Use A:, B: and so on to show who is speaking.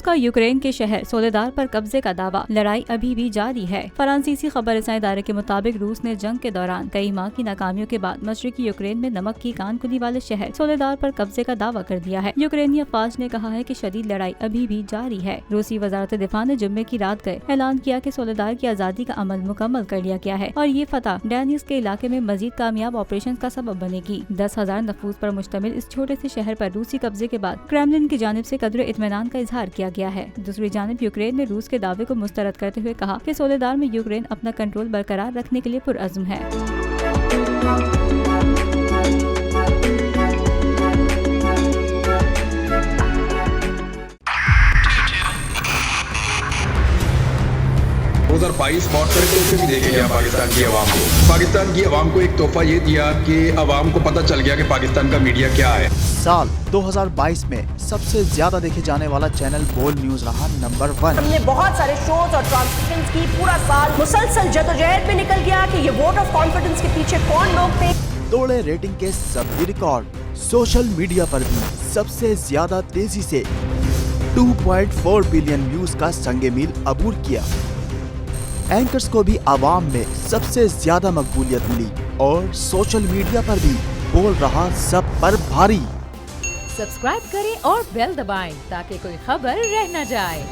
A: کا यूक्रेन के शहर सोलेदार पर कब्जे का दावा, लड़ाई अभी भी जारी है। फ्रांसीसी खबर रसाई इदारे के मुताबिक रूस ने जंग के दौरान कई माह की नाकामियों के बाद मशरकी यूक्रेन में नमक की कानकुनी वाले शहर सोलेदार पर कब्जे का दावा कर दिया है। यूक्रेनी अफवाज ने कहा है कि शदीद लड़ाई अभी भी जारी है। रूसी वजारत दिफा ने जुम्मे की रात गए ऐलान किया कि सोलेदार की आजादी का अमल मुकम्मल कर लिया गया है और ये फतह डैनियस के इलाके में मजीद कामयाब ऑपरेशन का सबब बनेगी। 10,000 नफूस पर मुश्तमिल इस छोटे से शहर पर रूसी कब्जे के बाद क्रेमलिन की जानिब से कदर इत्मीनान का इजहार किया गया है। दूसरी जानिब यूक्रेन ने रूस के दावे को मुस्तरद करते हुए कहा कि सोलेदार में यूक्रेन अपना कंट्रोल बरकरार रखने के लिए पुरअज़्म है।
B: बहुत सारे तोहफे भी देखे गया पाकिस्तान की आवाम को। पाकिस्तान की आवाम को एक तोहफा ये दिया कि आवाम को पता चल गया कि पाकिस्तान का मीडिया क्या है।
C: साल 2022 में सबसे ज्यादा देखे जाने वाला चैनल बोल्ड न्यूज रहा नंबर 1।
D: हमने बहुत सारे शोज और ट्रांसमिशंस की, पूरा साल मुसलसल जदोजहद में निकल गया कि ये वोट ऑफ कॉन्फिडेंस के पीछे कौन लोग थे।
C: तोड़े रेटिंग के सभी रिकॉर्ड। सोशल मीडिया पर भी सबसे ज्यादा तेजी से 2.4 बिलियन व्यूज का संगे मील अबूर किया। एंकर्स को भी आवाम में सबसे ज्यादा मकबूलियत मिली और सोशल मीडिया पर भी बोल रहा सब पर भारी।
E: सब्सक्राइब करें और बेल दबाएं ताकि कोई खबर रह न जाए।